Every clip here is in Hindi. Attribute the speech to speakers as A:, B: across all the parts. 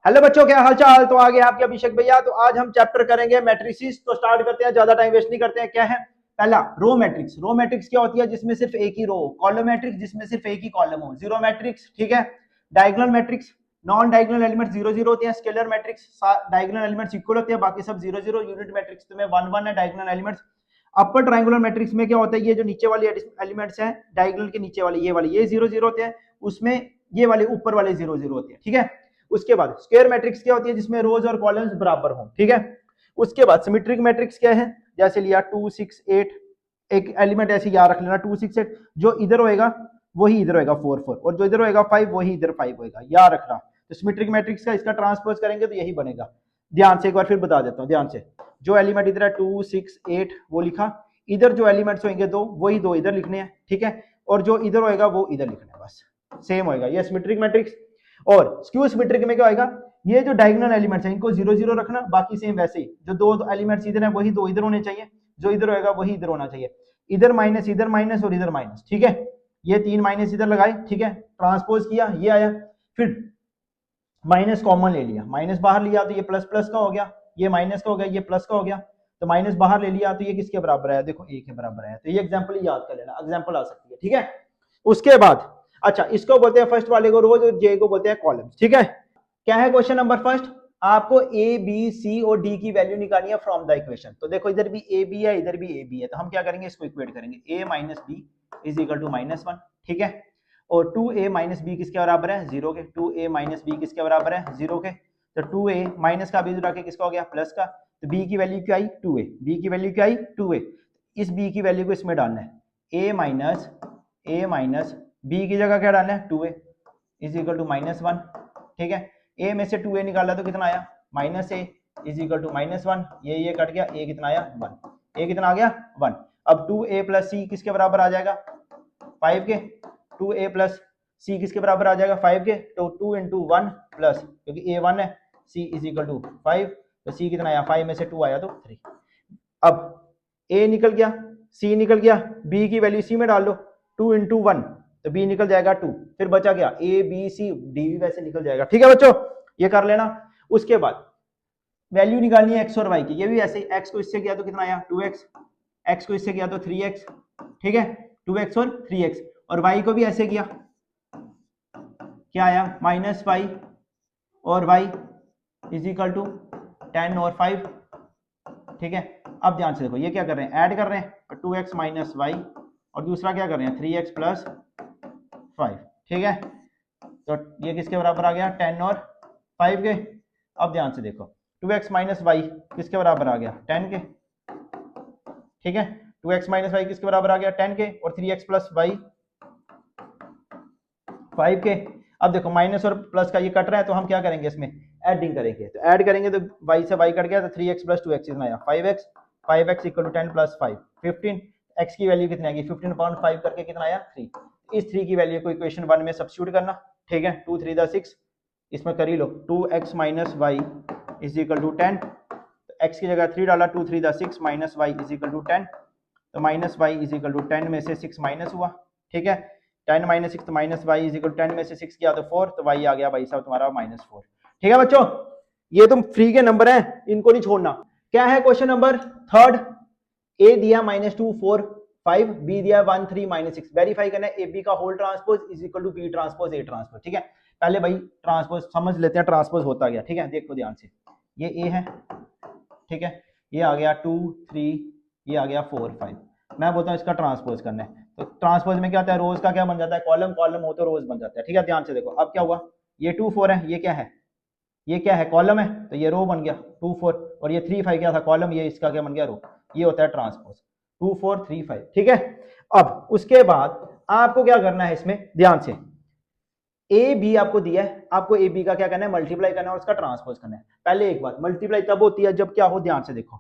A: हेलो बच्चों, क्या हाल चाल। तो आगे आपके अभिषेक भैया। तो आज हम चैप्टर करेंगे मैट्रिसेस। तो स्टार्ट करते हैं, ज्यादा टाइम वेस्ट नहीं करते हैं। क्या है पहला? Row matrix. रो मैट्रिक्स क्या होती है? जिसमें सिर्फ एक ही रो। कॉलम मैट्रिक्स जिसमें सिर्फ एक ही कॉलम हो। जीरो मैट्रिक्स, ठीक है। Diagonal matrix, non diagonal element zero zero होते हैं। Scalar matrix, diagonal elements equal होते हैं, बाकी सब जीरो जीरो। यूनिट मैट्रिक्स में वन वन है diagonal elements. Upper triangular matrix में क्या होता है? ये जो नीचे वाली एलिमेंट्स हैं डायगोनल के नीचे वाले ये जीरो जीरो होते हैं। उसमें ये वाले ऊपर वाले जीरो जीरो होते हैं, ठीक है। उसके बाद स्क्वायर मैट्रिक्स क्या होती है? जिसमें रोज और कॉलम्स बराबर हों, ठीक है। उसके बाद सिमेट्रिक मैट्रिक्स क्या है? जैसे लिया 2 6 8, एक एलिमेंट ऐसे याद रख लेना 2 6 8, जो इधर होएगा वही इधर होएगा 4 4, और जो इधर होएगा 5 वही इधर 5 होएगा, याद रखना। तो सिमेट्रिक मैट्रिक्स का इसका ट्रांसपोज करेंगे तो यही बनेगा। ध्यान से एक बार फिर बता देता हूँ, ध्यान से। जो एलिमेंट इधर है 2 6 8 वो लिखा, इधर जो एलिमेंट्स होंगे दो वही दो इधर लिखने हैं, ठीक है। और जो इधर होएगा वो इधर लिखना है, बस सेम होएगा ये सिमेट्रिक मैट्रिक्स। और स्क्यू सिमेट्रिक में क्या होएगा? ये जो डायगोनल एलिमेंट्स हैं इनको जीरो जीरो रखना, बाकी सेम वैसे ही। जो दो एलिमेंट्स इधर हैं वही दो इधर होने चाहिए, जो इधर होएगा वही इधर होना चाहिए। इधर माइनस और इधर माइनस, ठीक है। ये तीन माइनस इधर लगाए, ठीक है, ट्रांसपोज किया, ये आया। फिर माइनस कॉमन ले लिया, माइनस बाहर लिया तो ये प्लस प्लस का हो गया, ये माइनस का हो गया, ये प्लस का हो गया। तो माइनस बाहर ले लिया तो ये किसके बराबर है? देखो ए के बराबर है। तो ये एग्जांपल याद कर लेना, एग्जांपल आ सकती है, ठीक है। उसके बाद अच्छा, इसको बोलते हैं फर्स्ट वाले को रोज और जे को बोलते हैं कॉलम्स, ठीक है। क्या है क्वेश्चन नंबर फर्स्ट? आपको ए बी सी और डी की वैल्यू निकालनी है फ्रॉम द इक्वेशन। तो देखो इधर भी ए बी है, इधर भी ए बी है, तो हम क्या करेंगे? इसको इक्वेट करेंगे। A minus B is equal to minus one, ठीक है। और 2a माइनस बी किसके बराबर है? जीरो के। 2a माइनस बी किसके बराबर है? जीरो के। तो 2a माइनस का बीच रखे किसका हो गया? प्लस का। तो b की वैल्यू क्या आई? 2a। b की वैल्यू क्या आई? 2a। इस b की वैल्यू को इसमें डालना है। a माइनस b की जगह क्या डालना है? 2a is equal to minus one, ठीक है। a में से 2a निकाला तो कितना आया? Minus a is equal to minus one. ये कट गया, a कितना आया? 1। a कितना आ गया? 1। अब 2a प्लस c किसके बराबर आ जाएगा? 5 के। 2a प्लस c किसके बराबर आ जाएगा? 5 के। तो 2 इंटू वन प्लस, क्योंकि a 1 है, c इज इक्वल टू 5। तो c कितना आया? 5 में से 2 आया तो 3। अब a निकल गया, c निकल गया, b की वैल्यू c में डाल लो। 2 इंटू वन तो b निकल जाएगा 2। फिर बचा क्या? a b c d भी वैसे निकल जाएगा, ठीक है बच्चों, ये कर लेना। उसके बाद वैल्यू निकालनी है x और y की। ये भी ऐसे, x को इससे किया तो कितना आया? 2x, x को इससे किया तो 3x, ठीक है। 2x और 3x। और y को भी ऐसे किया, क्या आया? माइनस फाइव, और y इज इक्वल टू 10 और 5, ठीक है। अब ध्यान से देखो, ये क्या कर रहे हैं? ऐड कर रहे हैं। तो 2x माइनस वाई, और दूसरा क्या कर रहे हैं? 3x प्लस 5, ठीक है। तो ये किसके बराबर आ गया? 10 और 5 के। अब ध्यान से देखो, 2x माइनस वाई किसके बराबर आ गया? 10 के, ठीक है। 2x माइनस वाई किसके बराबर आ गया? 10 के। और 3x प्लस वाई 5 के। अब देखो माइनस और प्लस का ये कट रहा है, तो हम क्या करेंगे? इसमें एडिंग करेंगे। तो ऐड करेंगे तो y से y कट गया, तो 3x प्लस 2x कितना आया? 5x। 5x equal to 10 plus 5 15। x की वैल्यू कितनी आएगी? 15 अपॉन 5 करके कितना आया? 3। इस 3 की वैल्यू को इक्वेशन 1 में सब्स्टिट्यूट करना, ठीक है। 2 3 6, इसमें कर ही लो। 2x minus Y is equal to 10। तो x की जगह 3 डाला, 2 3 6 minus Y is equal to 10। तो minus Y is equal to 10 में से 6 माइनस हुआ, ठीक है। 10 minus 6 minus Y is equal to 10 में से 6 किया तो 4, तो वाई आ गया भाई साहब तुम्हारा -4, ठीक है बच्चों। ये तुम फ्री के नंबर हैं, इनको नहीं छोड़ना। क्या है क्वेश्चन नंबर थर्ड? ए दिया -2 4 5, बी दिया 1 3 -6। वेरीफाई करना है ए बी का whole transpose is equal to B transpose A transpose, ठीक है। पहले भाई ट्रांसपोज समझ लेते हैं, ट्रांसपोज होता गया, ठीक है। देखो ध्यान से, ये ए है, ठीक है, ये आ गया 2 3, ये आ गया 4 5। मैं बोलता हूँ इसका ट्रांसपोज करना है। तो ट्रांसपोज में क्या होता है? रोज का क्या बन जाता है? कॉलम। कॉलम हो तो रोज बन जाता है, ठीक है। ध्यान से देखो, अब क्या हुआ? ये 2 4 है, ये क्या है? ये क्या है? कॉलम है, तो ये रो बन गया 2 4। और ये 3 5 क्या था? कॉलम। ये इसका क्या बन गया? रो। ये होता है ट्रांसपोज, 2 4 3 5, ठीक है। अब उसके बाद आपको क्या करना है इसमें? ध्यान से, ए बी आपको दिया है, आपको ए बी का क्या करना है? मल्टीप्लाई करना है और उसका ट्रांसपोज करना है। पहले एक बात, मल्टीप्लाई तब होती है जब क्या हो? ध्यान से देखो,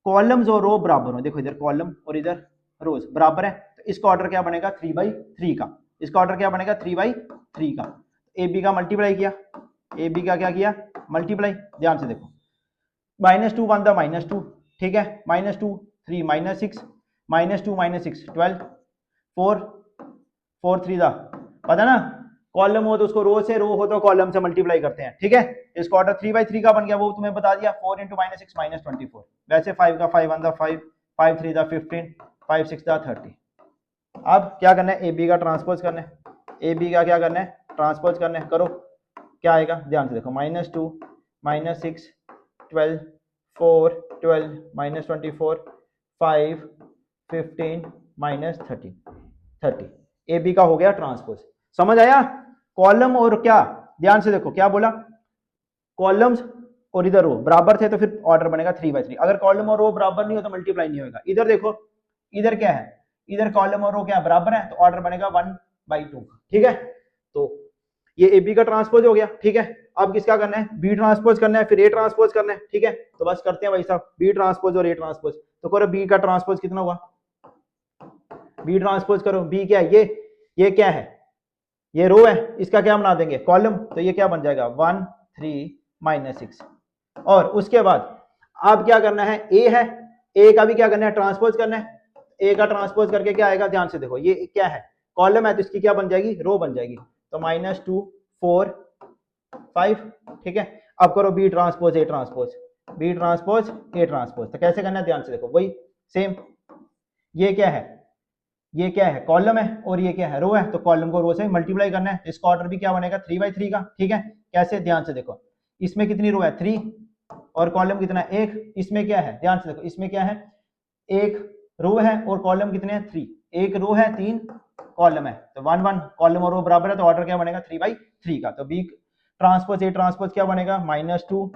A: कॉलम्स और रो बराबर हो। देखो इधर कॉलम और इधर रोज बराबर है, तो इसका ऑर्डर क्या बनेगा? 3/3 का। इसका ऑर्डर क्या बनेगा? 3/3 का। ए बी का मल्टीप्लाई किया, ए बी का क्या किया? मल्टीप्लाई। ध्यान से देखो, -2 वन द -2, ठीक है। -2 3 -6, -2 -6 12, 4 4 3 दा, पता ना कॉलम हो तो उसको रो से, रो हो तो कॉलम से मल्टीप्लाई करते हैं, ठीक है। इसका ऑर्डर 3/3 का बन गया, वो तुम्हें बता दिया, 4 × -6 -24। वैसे 5 का 5 1 5, 5 3 15, 5 6 30। अब क्या करना है, ए बी का ट्रांसपोज करना है, ए बी का क्या करना है, ट्रांसपोज करना है, करो। क्या आएगा, ध्यान से देखो, -2 -6 12 4 12 -24 5 15 -30 30। ए बी का हो गया ट्रांसपोज। समझ आया। कॉलम और क्या, ध्यान से देखो क्या बोला, कॉलम्स और इधर रो बराबर थे तो फिर ऑर्डर बनेगा 3/3। अगर कॉलम और रो बराबर नहीं हो तो मल्टीप्लाई नहीं होगा। इधर देखो, इधर क्या है, इधर कॉलम और रो क्या बराबर है, तो ऑर्डर बनेगा 1/2 का, ठीक है। तो ये ए बी का ट्रांसपोज हो गया, ठीक है। अब किसका करना है, बी ट्रांसपोज करना है, फिर ए ट्रांसपोज करना है, ठीक है। तो बस करते हैं भाई साहब, बी ट्रांसपोज और ए ट्रांसपोज। तो करो, बी का ट्रांसपोज कितना हुआ, बी ट्रांसपोज करो, बी क्या है, ये क्या है, ये रो है, इसका क्या बना देंगे, कॉलम। तो ये क्या बन जाएगा, 1 3 -6। और उसके बाद अब क्या करना है, ए है, ए का भी क्या करना है, ट्रांसपोज करना है। ए का ट्रांसपोज करके क्या आएगा, ध्यान से देखो, ये क्या है, कॉलम है, तो इसकी क्या बन जाएगी, रो बन जाएगी। तो -2 4 5, ठीक है। अब करो B transpose A transpose, B transpose A transpose. तो कैसे करना है, ध्यान से देखो, वही सेम, ये क्या है, ये क्या है, कॉलम है, और ये क्या है, रो है। तो कॉलम को रो से मल्टीप्लाई करना है, तो इसका ऑर्डर भी क्या बनेगा, 3/3 का, ठीक है। कैसे, ध्यान से देखो, इसमें कितनी रो है, 3, और कॉलम कितना है, 1। इसमें क्या है, ध्यान से देखो, इसमें क्या है, 1 रो है और कॉलम कितने हैं, 3। 1 रो है, 3 कॉलम है। तो 1 1 कॉलम और रो बराबर है, तो ऑर्डर क्या बनेगा, 3/3 का। तो बी ट्रांसपोज ए ट्रांसपोज क्या बनेगा, -2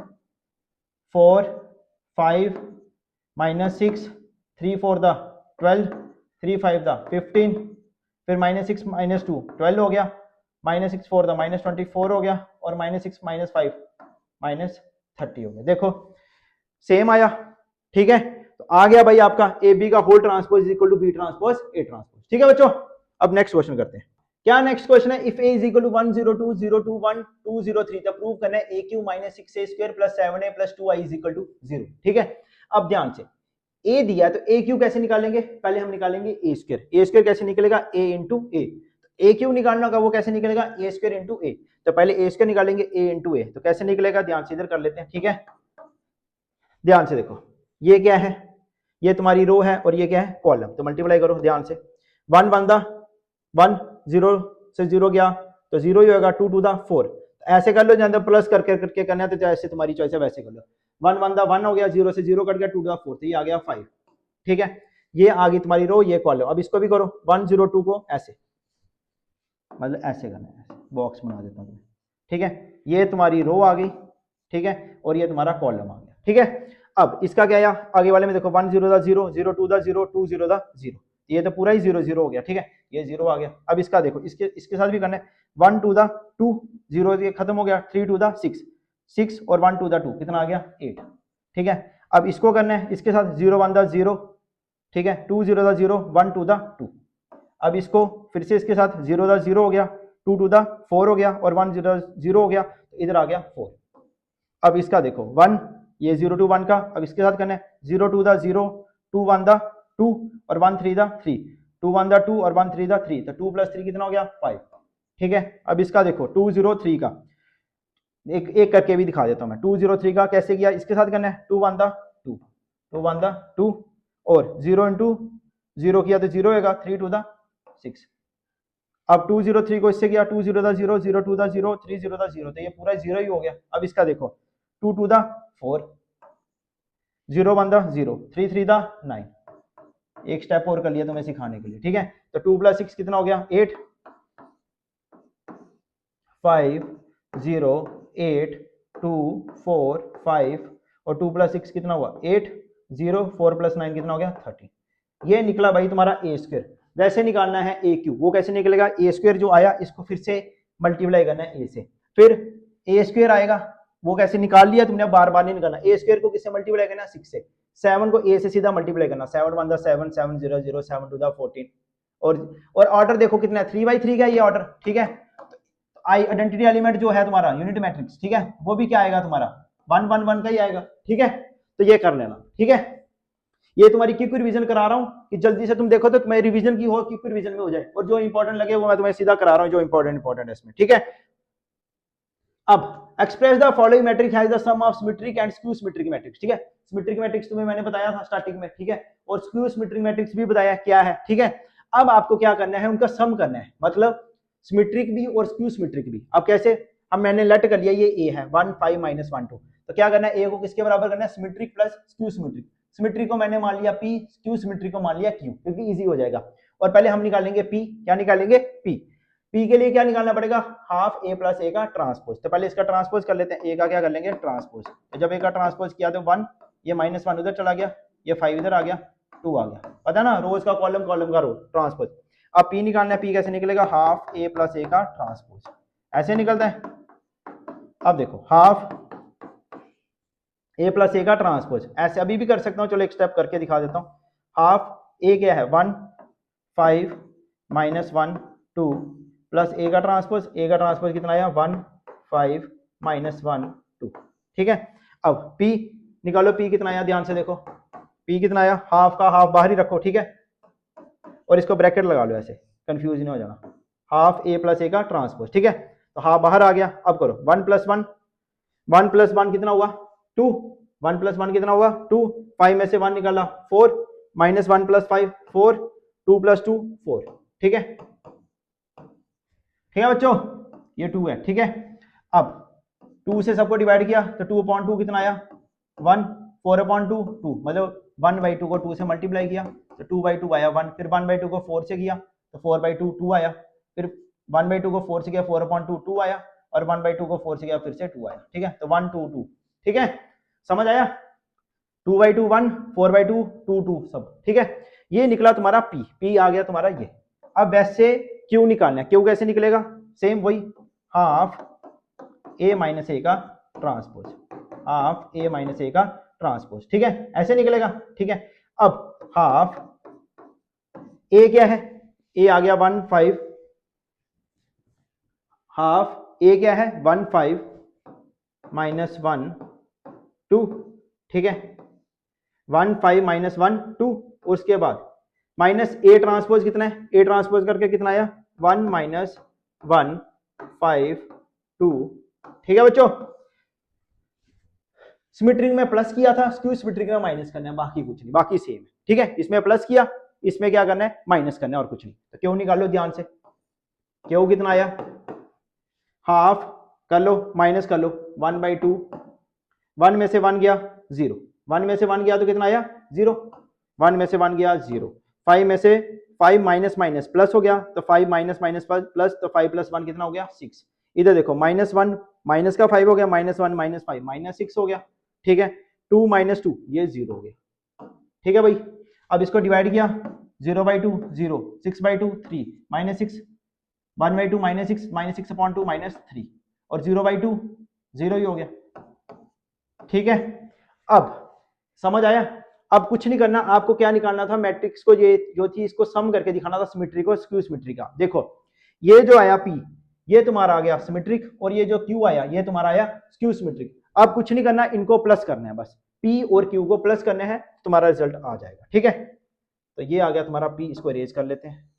A: 4 5 -6 3 4 12 3 5 15, फिर -6 -2 12 हो गया, -6 4 -24 हो गया, और -6 -5 -30 हो गया। देखो सेम आया, ठीक है। तो आ गया भाई आपका ए बी का whole transpose equal to B transpose A transpose, ठीक है बच्चों। अब नेक्स्ट क्वेश्चन करते हैं। क्या नेक्स्ट क्वेश्चन है, if A is equal to 1 0 2 0 2 1 2 0 3, तो प्रूव करना है ए क्यू -6a² + 7a + 2i = 0, ठीक है। अब ध्यान से, ए दिया है तो ए क्यू कैसे निकालेंगे, पहले हम निकालेंगे ए स्क्वायर कैसे निकलेगा, ए इंटू ए। ए क्यू निकालना होगा, वो कैसे निकलेगा, ए स्क्वायर इंटू ए। तो पहले ए स्क्वायर निकालेंगे, ए इंटू ए, तो कैसे निकलेगा, ध्यान से इधर कर लेते हैं, ठीक है। ध्यान से देखो, ये क्या है, ये तुम्हारी रो है, और ये क्या है, कॉलम। तो मल्टीप्लाई करो ध्यान से, 1 1 1 0 से 0 गया तो 0 ही होगा, 2 2 4। ऐसे कर लो, जब प्लस करके करके करना है तो जैसे तुम्हारी चॉइस है वैसे कर लो। 1 1 1 हो गया, 0 से 0 कट गया, 2 4, तो ये आ गया 5, ठीक है। ये आ गई तुम्हारी रो, ये कॉलम। अब इसको भी करो, 1 0 2 को ऐसे, मतलब ऐसे करना है, ऐसे बॉक्स बना देता हूँ, ठीक है। ये तुम्हारी रो आ गई, ठीक है, और ये तुम्हारा कॉलम आ गया, ठीक है। अब इसका क्या आया, आगे वाले में देखो, 1 0 0 0 2 0 2 0 0, ये तो पूरा ही 0 0 हो गया, ठीक है, ये 0 आ गया। अब इसका देखो, इसके साथ भी करना है, 1 2 2 0, ये खत्म हो गया, 3 2 6 6, और 1 2 2 कितना आ गया, 8, ठीक है। अब इसको करना है, इसके साथ 0 1 0, ठीक है, 2 0 0 1 2 2। अब इसको फिर से इसके साथ 0 0 हो गया, 2 2 4 हो गया, और 1 0 0 हो गया, तो इधर आ गया 4। अब इसका देखो 1, ये 0 2 1 का, अब इसके साथ करना है 0 2 0 2 1 2, और 1 3 3, 2 1 2 और 1 3 3, तो 2 + 3 कितना हो गया, 5, ठीक है। अब इसका देखो 2 0 3 का, एक एक करके भी दिखा देता हूं मैं। 2 0 3 का कैसे किया, इसके साथ करना है 2 1 2 2 1 2, और 0 × 0 किया तो 0 होगा, 3 2 6। अब 2 0 3 को इससे किया, 2 0 0 0 2 0 3 0 0, तो ये पूरा 0 ही हो गया। अब इसका देखो 2 2 4, 0 1 0, 3 3 9, एक स्टेप और कर लिया तुम्हें सिखाने के लिए, ठीक है। तो 2 + 6 कितना हो गया, 8 5 0 8 2 4 5, और 2 + 6 कितना हुआ, 8 0 4 + 9 कितना हो गया, 30। ये निकला भाई तुम्हारा ए स्क्वायर। वैसे निकालना है ए क्यू, वो कैसे निकलेगा, ए स्क्वायर जो आया इसको फिर से मल्टीप्लाई करना है ए से, फिर ए स्क्वायर आएगा, वो कैसे निकाल लिया तुमने, बार बार नहीं निकालना। ए स्क्वायर को किससे मल्टीप्लाई करना, 6 से। 7 को ए से सीधा मल्टीप्लाई करना, 7 1 7 7 0 0 7 2 14, और ऑर्डर देखो कितना है, 3/3 का ये ऑर्डर, ठीक है। आई आइडेंटिटी एलिमेंट जो है तुम्हारा यूनिट मैट्रिक्स, ठीक है, वो भी क्या आएगा तुम्हारा 1 1 1 का ही आएगा, ठीक है। तो ये कर लेना, ठीक है। ये तुम्हारी क्विक रिवीजन करा रहा हूँ कि जल्दी से तुम देखो तो तुम्हारी रिवीजन की हो, क्विक रिवीजन में हो जाए, और जो इंपॉर्टेंट लगे वो मैं तुम्हें सीधा करा रहा हूँ, जो इंपॉर्टेंट है इसमें, ठीक है। अब express the following matrix has the sum of symmetric and skew symmetric matrix, ठीक है। सिमेट्रिक मैट्रिक्स तुम्हें मैंने बताया था स्टार्टिंग में, ठीक है, और स्क्यू सिमेट्रिक मैट्रिक्स भी बताया क्या है, ठीक है। अब आपको क्या करना है, उनका सम करना है, मतलब सिमेट्रिक भी और स्क्यू सिमेट्रिक भी। अब कैसे, अब मैंने लेट कर लिया ये ए है 1 5 माइनस 1 2, तो क्या करना है, ए को किसके बराबर करना है, symmetric plus skew symmetric. Symmetric को मैंने मान लिया पी, स्क्यू सिमेट्रिक को मान लिया क्यू, क्योंकि इजी हो जाएगा। और पहले हम निकालेंगे पी, क्या निकालेंगे, पी। पी के लिए क्या निकालना पड़ेगा, हाफ ए प्लस ए का ट्रांसपोज। तो पहले इसका ट्रांसपोज कर लेते हैं, ए का क्या कर लेंगे, ट्रांसपोज। तो जब ए का ट्रांसपोज किया तो 1, ये -1 उधर चला गया, ये 5 इधर आ गया, 2 आ गया, पता है ना, रोज का कॉलम, कॉलम का रो, ट्रांसपोज। अब पी निकालना है, पी कैसे निकलेगा, हाफ ए प्लस ए का ट्रांसपोज, ऐसे निकलता है। अब देखो हाफ ए प्लस ए का ट्रांसपोज, ऐसे अभी भी कर सकता हूँ, चलो एक स्टेप करके दिखा देता हूँ। हाफ ए क्या है 1 5 -1 2 प्लस ए का ट्रांसपोज, ए का ट्रांसपोज कितना आया 1 5 -1 2, ठीक है। अब पी निकालो, पी कितना आया, ध्यान से देखो, पी कितना आया, हाफ का हाफ बाहर ही रखो, ठीक है, और इसको ब्रैकेट लगा लो, ऐसे कंफ्यूज नहीं हो जाना, हाफ ए प्लस ए का ट्रांसपोज, ठीक है। तो हाफ बाहर आ गया। अब करो 1 + 1, 1 + 1 कितना हुआ 2, 1 + 1 कितना हुआ 2, 5 में से 1 निकाला 4, -1 + 5 4, 2 + 2 4, ठीक है, ठीक है बच्चों, ये 2 है, ठीक है। अब 2 से सबको डिवाइड किया तो 2/2 कितना आया 1, 4/2 2, मतलब 1/2 को 2 से मल्टीप्लाई किया तो 2/2 आया 1, फिर 1/2 को 4 से किया तो 4/2 2 आया, फिर 1/2 को 4 से किया 4/2 2 आया, और 1/2 को 4 से किया फिर से 2 आया, ठीक है। तो 1 2 2, ठीक है, समझ आया, 2/2 1, 4/2 2 2 सब, ठीक है। ये निकला तुम्हारा पी, पी आ गया तुम्हारा ये। अब वैसे क्यू निकालना है, क्यू कैसे निकलेगा, सेम वही, हाफ ए माइनस ए का ट्रांसपोज, हाफ ए माइनस ए का ट्रांसपोज, ठीक है, ऐसे निकलेगा, ठीक है। अब हाफ ए क्या है, ए आ गया 1 5, हाफ ए क्या है 1 5 -1 2, ठीक है, 1 5 -1 2, उसके बाद माइनस ए ट्रांसपोज कितना है, ए ट्रांसपोज करके कितना आया 1 -1 5 2, ठीक है बच्चों। सिमेट्रिक में प्लस किया था, स्क्यू सिमेट्रिक में माइनस करना है, बाकी कुछ नहीं, बाकी सेम है, ठीक है। इसमें प्लस किया, इसमें क्या करना है माइनस करना है, और कुछ नहीं। तो क्यों निकालो ध्यान से, क्यों कितना आया, हाफ कर लो माइनस कर लो 1/2, 1 में से 1 गया 0, 1 में से 1 गया तो कितना आया 0, 1 में से 1 गया 0, 5 में से 5 माइनस माइनस प्लस हो गया तो 5 माइनस माइनस प्लस, तो 5 + 1 कितना हो गया 6। इधर देखो -1 माइनस का 5 हो गया, -1 -5 -6 हो गया, ठीक है। 2 - 2 ये 0 हो गया, ठीक है भाई। अब इसको डिवाइड किया 0/2 0, 6/2 3, -6, 1/2 -6, -6/2 -3, और 0/2 0 ही हो गया, ठीक है। अब समझ आया, अब कुछ नहीं करना, आपको क्या निकालना था, मैट्रिक्स को, ये जो थी इसको सम करके दिखाना था, सिमेट्रिक और स्क्यू सिमेट्रिक का। देखो ये जो आया पी, ये तुम्हारा आ गया सिमेट्रिक, और ये जो क्यू आया ये तुम्हारा आया स्क्यू सिमेट्रिक। अब कुछ नहीं करना, इनको प्लस करना है, बस पी और क्यू को प्लस करने हैं, तुम्हारा रिजल्ट आ जाएगा, ठीक है। तो ये आ गया तुम्हारा पी, इसको इरेज कर लेते हैं,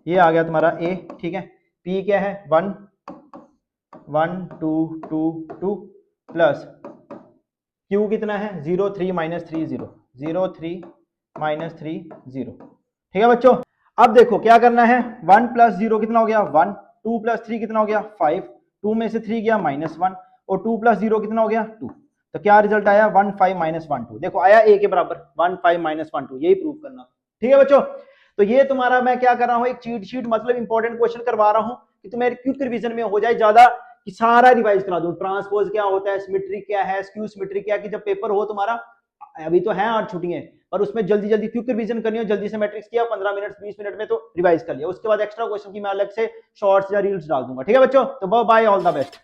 A: ये आ गया तुम्हारा ए, ठीक है। पी क्या है 1 1 2 2 2 प्लस क्यू कितना है 0 3 -3 0, 0 3 -3 0, ठीक है बच्चों। अब देखो क्या करना है, 1 + 0 कितना हो गया 1, 2 + 3 कितना हो गया 5, 2 में से 3 गया -1, और 2 + 0 कितना हो गया 2, तो क्या रिजल्ट आया 1 5 -1 2, देखो आया ए के बराबर 1 5 -1 2, यही प्रूव करना, ठीक है बच्चों। तो ये तुम्हारा मैं क्या कर रहा हूँ, एक चीट शीट, मतलब इंपॉर्टेंट क्वेश्चन करवा रहा हूँ कि तुम्हें क्विक रिवीजन में हो जाए ज्यादा, कि सारा रिवाइज करा दूं, ट्रांसपोज क्या होता है, सिमेट्रिक क्या है, स्क्यू सिमेट्रिक क्या है, कि जब पेपर हो तुम्हारा, अभी तो है 8 छुट्टियां, पर उसमें जल्दी जल्दी क्विक रिवीजन करनी हो, जल्दी से मैट्रिक्स किया 15 मिनट 20 मिनट में तो रिवाइज कर लिया, उसके बाद एक्स्ट्रा क्वेश्चन की मैं अलग से शॉर्ट्स या रील्स डाल दूंगा, ठीक है बच्चों। तो बाय, ऑल द बेस्ट।